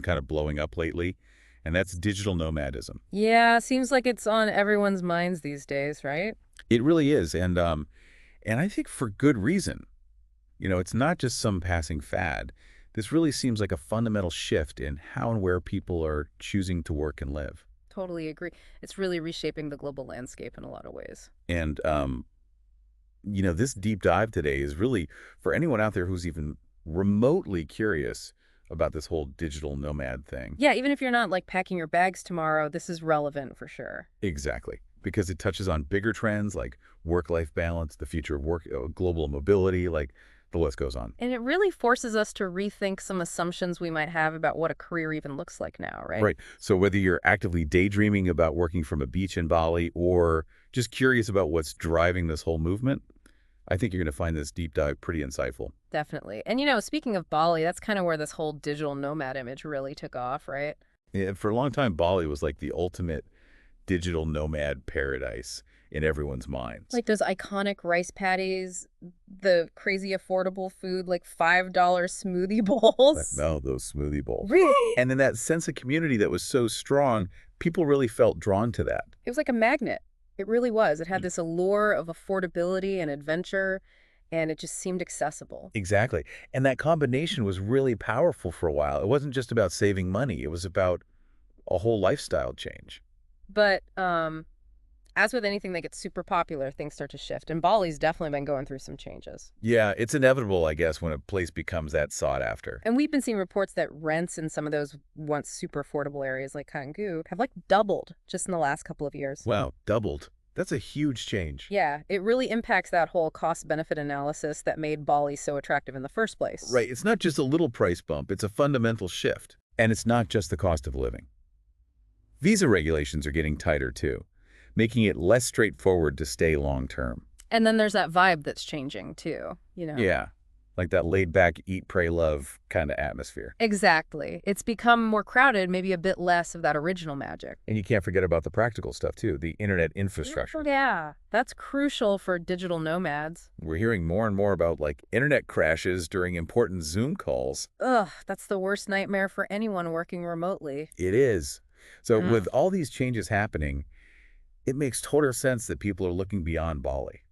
kind of blowing up lately, and that's digital nomadism. Yeah, seems like it's on everyone's minds these days, right? It really is, and I think for good reason. It's not just some passing fad. This really seems like a fundamental shift in how and where people are choosing to work and live. Totally agree. It's really reshaping the global landscape in a lot of ways. And this deep dive today is really for anyone out there who's even remotely curious about this whole digital nomad thing. Yeah, even if you're not like packing your bags tomorrow, this is relevant for sure. Exactly. Because it touches on bigger trends like work-life balance, the future of work, global mobility, like the list goes on. And it really forces us to rethink some assumptions we might have about what a career even looks like now, right? Right. So whether you're actively daydreaming about working from a beach in Bali or just curious about what's driving this whole movement, I think you're going to find this deep dive pretty insightful. Definitely. And speaking of Bali, that's kind of where this whole digital nomad image really took off, right? Yeah, for a long time, Bali was like the ultimate digital nomad paradise in everyone's minds. Like those iconic rice patties, the crazy affordable food, like $5 smoothie bowls. No, those smoothie bowls. Really? And then that sense of community that was so strong, people really felt drawn to that. It was like a magnet. It really was. It had this allure of affordability and adventure, and it just seemed accessible. Exactly. And that combination was really powerful for a while. It wasn't just about saving money. It was about a whole lifestyle change. But as with anything that gets super popular, things start to shift. And Bali's definitely been going through some changes. Yeah, it's inevitable, I guess, when a place becomes that sought after. And we've been seeing reports that rents in some of those once super affordable areas like Canggu have like doubled just in the last couple of years. Wow, doubled. That's a huge change. Yeah, it really impacts that whole cost-benefit analysis that made Bali so attractive in the first place. Right, it's not just a little price bump, it's a fundamental shift. And it's not just the cost of living. Visa regulations are getting tighter too, making it less straightforward to stay long-term. And then there's that vibe that's changing too. Yeah, like that laid-back, eat, pray, love kind of atmosphere. Exactly. It's become more crowded, maybe a bit less of that original magic. And you can't forget about the practical stuff too, the internet infrastructure. Yeah, that's crucial for digital nomads. We're hearing more and more about like internet crashes during important Zoom calls. Ugh, that's the worst nightmare for anyone working remotely. It is. So with all these changes happening, it makes total sense that people are looking beyond Bali.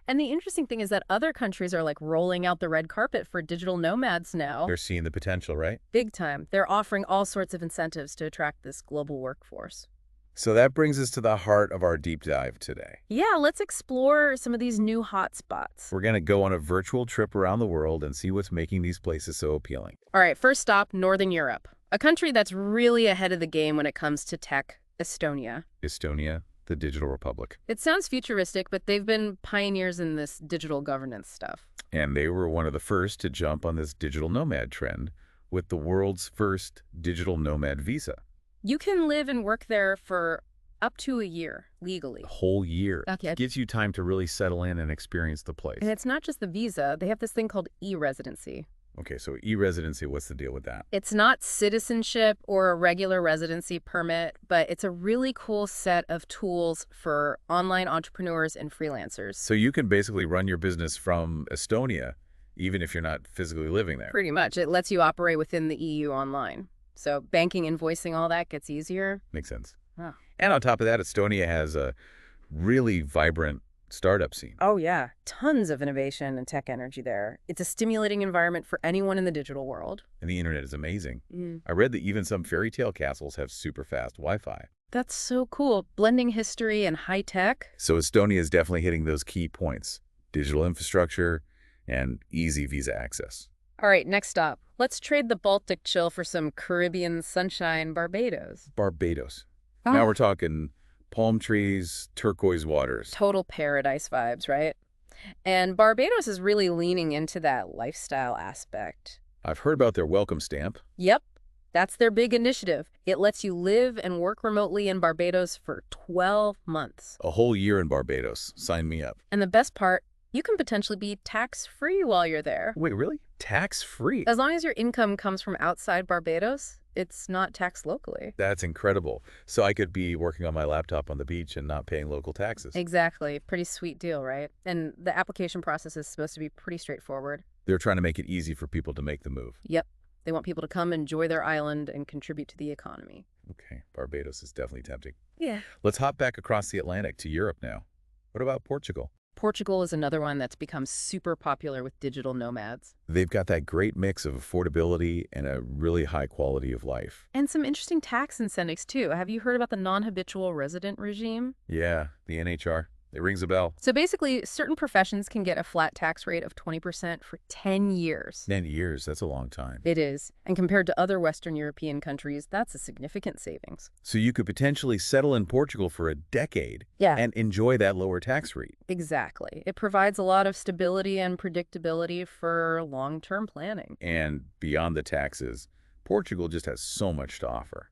And the interesting thing is that other countries are like rolling out the red carpet for digital nomads now. They're seeing the potential, right? Big time. They're offering all sorts of incentives to attract this global workforce. So that brings us to the heart of our deep dive today. Yeah, let's explore some of these new hotspots. We're going to go on a virtual trip around the world and see what's making these places so appealing. All right, first stop, Northern Europe. A country that's really ahead of the game when it comes to tech, Estonia. Estonia, the digital republic. It sounds futuristic, but they've been pioneers in this digital governance stuff. And they were one of the first to jump on this digital nomad trend with the world's first digital nomad visa. You can live and work there for up to a year, legally. A whole year. Okay. It gives you time to really settle in and experience the place. And it's not just the visa. They have this thing called e-residency. Okay, so e-residency, what's the deal with that? It's not citizenship or a regular residency permit, but it's a really cool set of tools for online entrepreneurs and freelancers. So you can basically run your business from Estonia, even if you're not physically living there. Pretty much. It lets you operate within the EU online. So banking, invoicing, all that gets easier. Makes sense. Oh. And on top of that, Estonia has a really vibrant startup scene. Oh, yeah. Tons of innovation and tech energy there. It's a stimulating environment for anyone in the digital world. And the internet is amazing. I read that even some fairy tale castles have super fast Wi-Fi. That's so cool. Blending history and high tech. So Estonia is definitely hitting those key points. Digital infrastructure and easy visa access. All right, next stop. Let's trade the Baltic chill for some Caribbean sunshine, Barbados. Barbados. Now we're talking palm trees, turquoise waters. Total paradise vibes, right? And Barbados is really leaning into that lifestyle aspect. I've heard about their welcome stamp. Yep, that's their big initiative. It lets you live and work remotely in Barbados for 12 months. A whole year in Barbados. Sign me up. And the best part, you can potentially be tax-free while you're there. Wait, really? Tax-free? As long as your income comes from outside Barbados, it's not taxed locally. That's incredible. So I could be working on my laptop on the beach and not paying local taxes. Exactly. Pretty sweet deal, right? And the application process is supposed to be pretty straightforward. They're trying to make it easy for people to make the move. Yep. They want people to come enjoy their island and contribute to the economy. Okay, Barbados is definitely tempting. Yeah. Let's hop back across the Atlantic to Europe now. What about Portugal? Portugal is another one that's become super popular with digital nomads. They've got that great mix of affordability and a really high quality of life. And some interesting tax incentives, too. Have you heard about the non-habitual resident regime? Yeah, the NHR. It rings a bell. So basically, certain professions can get a flat tax rate of 20% for 10 years. 10 years, that's a long time. It is. And compared to other Western European countries, that's a significant savings. So you could potentially settle in Portugal for a decade Yeah. and enjoy that lower tax rate. Exactly. It provides a lot of stability and predictability for long-term planning. And beyond the taxes, Portugal just has so much to offer.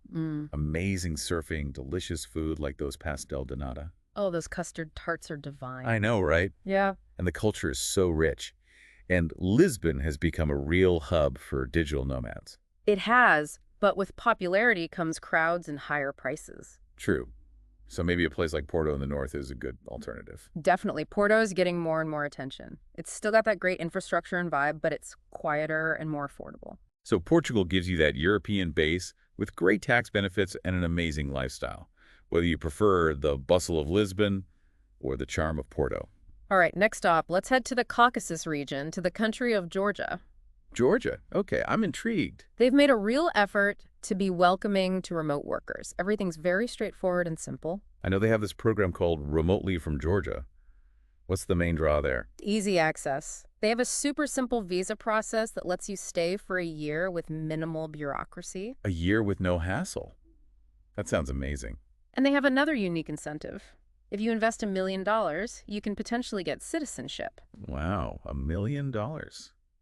Amazing surfing, delicious food like those pastel de nata. Oh, those custard tarts are divine. I know, right? Yeah. And the culture is so rich. And Lisbon has become a real hub for digital nomads. It has, but with popularity comes crowds and higher prices. True. So maybe a place like Porto in the north is a good alternative. Definitely. Porto is getting more and more attention. It's still got that great infrastructure and vibe, but it's quieter and more affordable. So Portugal gives you that European base with great tax benefits and an amazing lifestyle, whether you prefer the bustle of Lisbon or the charm of Porto. All right, next stop, let's head to the Caucasus region, to the country of Georgia. Georgia. Okay, I'm intrigued. They've made a real effort to be welcoming to remote workers. Everything's very straightforward and simple. I know they have this program called Remotely from Georgia. What's the main draw there? Easy access. They have a super simple visa process that lets you stay for a year with minimal bureaucracy. A year with no hassle. That sounds amazing. And they have another unique incentive. If you invest $1 million, you can potentially get citizenship. Wow, $1 million.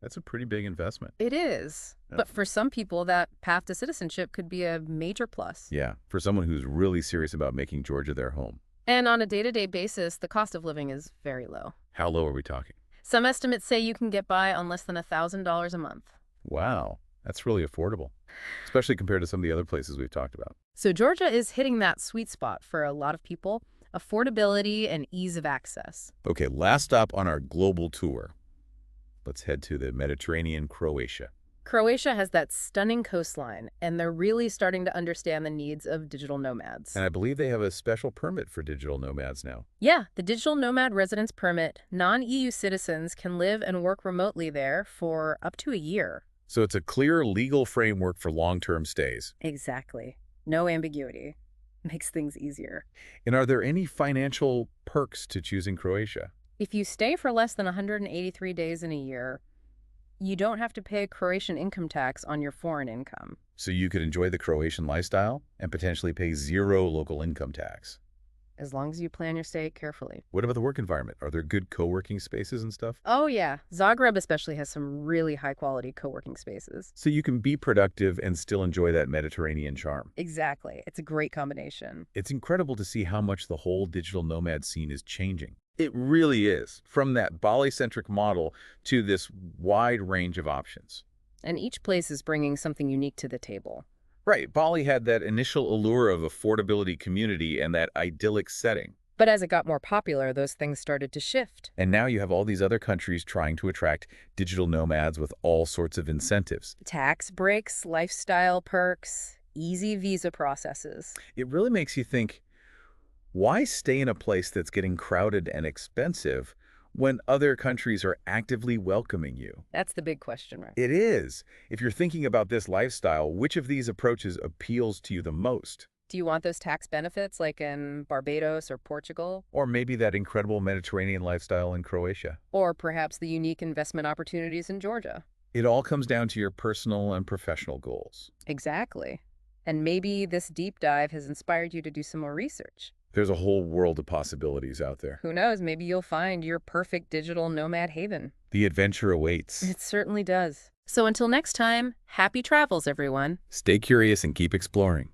That's a pretty big investment. It is. Yeah. But for some people, that path to citizenship could be a major plus. Yeah, for someone who's really serious about making Georgia their home. And on a day-to-day basis, the cost of living is very low. How low are we talking? Some estimates say you can get by on less than $1,000 a month. Wow, that's really affordable, especially compared to some of the other places we've talked about. So Georgia is hitting that sweet spot for a lot of people, affordability and ease of access. Okay, last stop on our global tour. Let's head to the Mediterranean, Croatia. Croatia has that stunning coastline, and they're really starting to understand the needs of digital nomads. And I believe they have a special permit for digital nomads now. Yeah, the Digital Nomad Residence Permit. Non-EU citizens can live and work remotely there for up to a year. So it's a clear legal framework for long-term stays. Exactly. No ambiguity. Makes things easier. And are there any financial perks to choosing Croatia? If you stay for less than 183 days in a year, you don't have to pay Croatian income tax on your foreign income. So you could enjoy the Croatian lifestyle and potentially pay zero local income tax. As long as you plan your stay carefully. What about the work environment? Are there good co-working spaces and stuff? Oh yeah, Zagreb especially has some really high-quality co-working spaces. So you can be productive and still enjoy that Mediterranean charm. Exactly. It's a great combination. It's incredible to see how much the whole digital nomad scene is changing. It really is, from that Bali-centric model to this wide range of options. And each place is bringing something unique to the table. Right, Bali had that initial allure of affordability, community, and that idyllic setting. But as it got more popular, those things started to shift. And now you have all these other countries trying to attract digital nomads with all sorts of incentives. Tax breaks, lifestyle perks, easy visa processes. It really makes you think, why stay in a place that's getting crowded and expensive when other countries are actively welcoming you? That's the big question mark. It is. If you're thinking about this lifestyle, which of these approaches appeals to you the most? Do you want those tax benefits like in Barbados or Portugal? Or maybe that incredible Mediterranean lifestyle in Croatia? Or perhaps the unique investment opportunities in Georgia? It all comes down to your personal and professional goals. Exactly. And maybe this deep dive has inspired you to do some more research. There's a whole world of possibilities out there. Who knows, maybe you'll find your perfect digital nomad haven. The adventure awaits. It certainly does. So until next time, happy travels, everyone. Stay curious and keep exploring.